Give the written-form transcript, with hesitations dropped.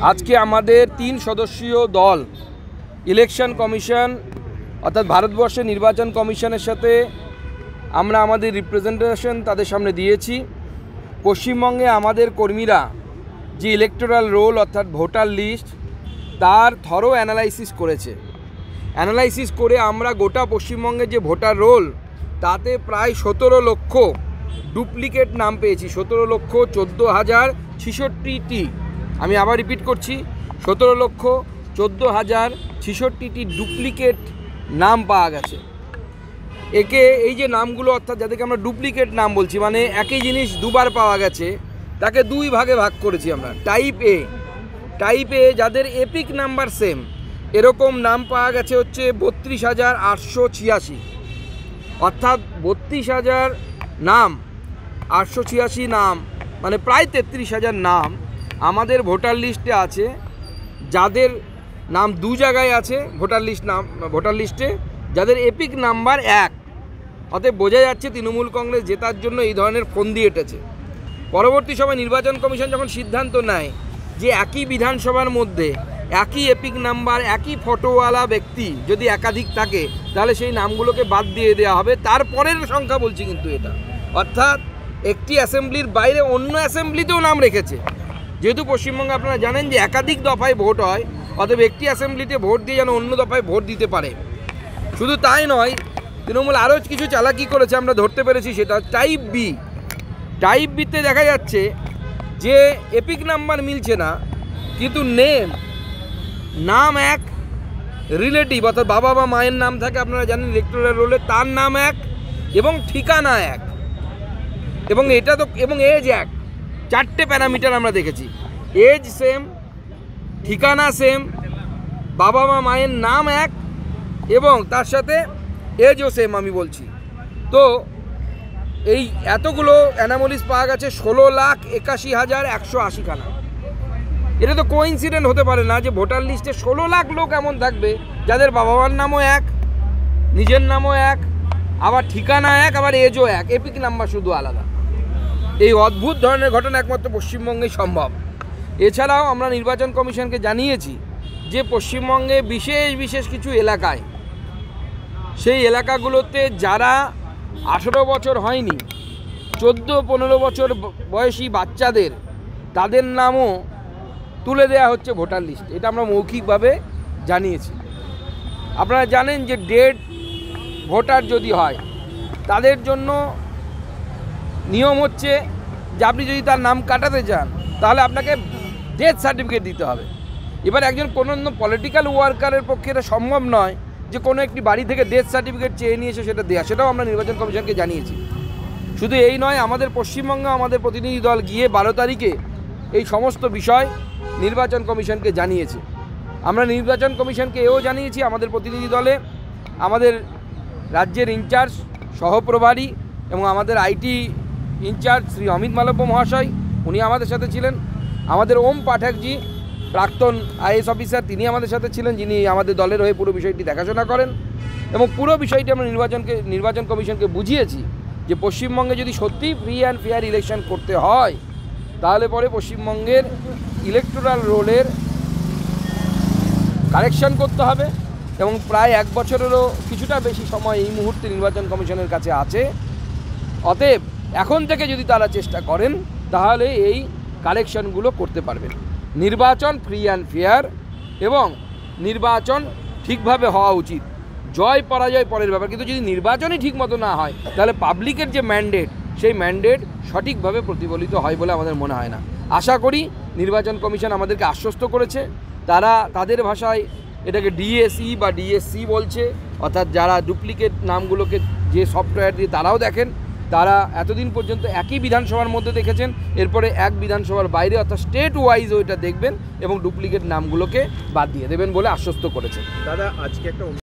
আজকে আমাদের 3 সদস্যীয় দল ইলেকশন কমিশন অর্থাৎ ভারতবর্ষের নির্বাচন কমিশনের সাথে আমরা আমাদের রিপ্রেজেন্টেশন তাদের সামনে দিয়েছি। পশ্চিমবঙ্গে আমাদের কর্মীরা যে ইলেকটোরাল রোল অর্থাৎ ভোটার লিস্ট তার থরো অ্যানালাইসিস করেছে। অ্যানালাইসিস করে আমরা গোটা পশ্চিমবঙ্গে যে ভোটার রোল তাতে প্রায় 17 লক্ষ ডুপ্লিকেট নাম পেয়েছি। 17,14,066টি, আমি আবার রিপিট করছি, 17,14,066টি ডুপ্লিকেট নাম পাওয়া গেছে। এই যে নামগুলো অর্থাৎ যাদেরকে আমরা ডুপ্লিকেট নাম বলছি, মানে একই জিনিস দুবার পাওয়া গেছে, তাকে 2 ভাগে ভাগ করেছি আমরা। টাইপ এ যাদের এপিক নাম্বার সেম, এরকম নাম পাওয়া গেছে হচ্ছে 32,886, অর্থাৎ 32,000 নাম, 886 নাম, মানে প্রায় 33,000 নাম আমাদের ভোটার লিস্টে আছে, যাদের নাম 2 জায়গায় আছে ভোটার লিস্টে, যাদের এপিক নাম্বার 1। অতএব বোঝা যাচ্ছে তৃণমূল কংগ্রেস জেতার জন্য এই ধরনের ফন্দি এঁটেছে। পরবর্তী সময় নির্বাচন কমিশন যখন সিদ্ধান্ত নেয় যে একই বিধানসভার মধ্যে একই এপিক নাম্বার, একই ফটোওয়ালা ব্যক্তি যদি একাধিক থাকে, তাহলে সেই নামগুলোকে বাদ দিয়ে দেওয়া হবে। তারপরের সংখ্যা বলছি কিন্তু এটা, অর্থাৎ একটি অ্যাসেম্বলির বাইরে অন্য অ্যাসেম্বলিতেও নাম রেখেছে। যেহেতু পশ্চিমবঙ্গে আপনারা জানেন যে একাধিক দফায় ভোট হয়, অতএব একটি অ্যাসেম্বলিতে ভোট দিয়ে যেন অন্য দফায় ভোট দিতে পারে। শুধু তাই নয়, তৃণমূল আরও কিছু চালাকি করেছে, আমরা ধরতে পেরেছি। সেটা টাইপ বিতে দেখা যাচ্ছে যে এপিক নাম্বার মিলছে না, কিন্তু নাম এক, রিলেটিভ অর্থাৎ বাবা বা মায়ের নাম থাকে, আপনারা জানেন ইলেকটোরাল রোলে, তার নাম এক এবং ঠিকানা এক, এবং এজ এক। 4টে প্যারামিটার আমরা দেখেছি, এজ সেম, ঠিকানা সেম, বাবা মা মায়ের নাম এক, এবং তার সাথে এজও সেম। আমি বলছি তো এই এতগুলো অ্যানামলিস পাওয়া গেছে 16,81,180 খানা। এটা তো কোইন্সিডেন্ট হতে পারে না যে ভোটার লিস্টে 16 লাখ লোক এমন থাকবে যাদের বাবা মার নামও এক, নিজের নামও এক, আবার ঠিকানা এক, আবার এজও এক, এপিক নাম্বার শুধু আলাদা। এই অদ্ভুত ধরনের ঘটনা একমাত্র পশ্চিমবঙ্গেই সম্ভব। এছাড়াও আমরা নির্বাচন কমিশনকে জানিয়েছি যে পশ্চিমবঙ্গে বিশেষ কিছু এলাকায়, সেই এলাকাগুলোতে যারা 18 বছর হয়নি, 14-15 বছর বয়সী বাচ্চাদের, তাদের নামও তুলে দেওয়া হচ্ছে ভোটার লিস্ট। এটা আমরা মৌখিকভাবে জানিয়েছি। আপনারা জানেন যে ডেড ভোটার যদি হয়, তাদের জন্য নিয়ম হচ্ছে যে আপনি যদি তার নাম কাটাতে চান, তাহলে আপনাকে ডেথ সার্টিফিকেট দিতে হবে। এবার একজন কোনো পলিটিক্যাল ওয়ার্কারের পক্ষে এটা সম্ভব নয় যে কোনো একটি বাড়ি থেকে ডেথ সার্টিফিকেট চেয়ে নিয়ে এসে সেটা দেওয়া। সেটাও আমরা নির্বাচন কমিশনকে জানিয়েছি। শুধু এই নয়, আমাদের পশ্চিমবঙ্গে আমাদের প্রতিনিধি দল গিয়ে 12 তারিখে এই সমস্ত বিষয় নির্বাচন কমিশনকে জানিয়েছে। আমরা নির্বাচন কমিশনকে এও জানিয়েছি, আমাদের প্রতিনিধি দলে আমাদের রাজ্যের ইনচার্জ, সহপ্রভারী এবং আমাদের আইটি ইনচার্জ শ্রী অমিত মালব্য মহাশয়, উনি আমাদের সাথে ছিলেন। আমাদের ওম পাঠকজি, প্রাক্তন আইএস অফিসার, তিনি আমাদের সাথে ছিলেন, যিনি আমাদের দলের হয়ে পুরো বিষয়টি দেখাশোনা করেন। এবং পুরো বিষয়টি আমরা নির্বাচন কমিশনকে বুঝিয়েছি যে পশ্চিমবঙ্গে যদি সত্যিই ফ্রি অ্যান্ড ফেয়ার ইলেকশন করতে হয়, তাহলে পরে পশ্চিমবঙ্গের ইলেকটোরাল রোলের কারেকশন করতে হবে। এবং প্রায় 1 বছরেরও কিছুটা বেশি সময় এই মুহূর্তে নির্বাচন কমিশনের কাছে আছে। অতএব এখন থেকে যদি তারা চেষ্টা করেন, তাহলে এই কারেকশনগুলো করতে পারবেন। নির্বাচন ফ্রি অ্যান্ড ফেয়ার এবং নির্বাচন ঠিকভাবে হওয়া উচিত। জয় পরাজয় পরের ব্যাপার, কিন্তু যদি নির্বাচনই ঠিক মতো না হয়, তাহলে পাবলিকের যে ম্যান্ডেট, সেই ম্যান্ডেট সঠিকভাবে প্রতিফলিত হয় বলে আমাদের মনে হয় না। আশা করি নির্বাচন কমিশন আমাদেরকে আশ্বস্ত করেছে, তারা তাদের ভাষায় এটাকে ডিএসই বা ডিএসসি বলছে, অর্থাৎ যারা ডুপ্লিকেট নামগুলোকে যে সফটওয়্যার দিয়ে তারাও দেখেন, তারা এতদিন পর্যন্ত একই বিধানসভার মধ্যে দেখেছেন, এরপরে এক বিধানসভার বাইরে অর্থাৎ স্টেট ওয়াইজও এটা দেখবেন এবং ডুপ্লিকেট নামগুলোকে বাদ দিয়ে দেবেন বলে আশ্বস্ত করেছেন। দাদা, আজকে একটা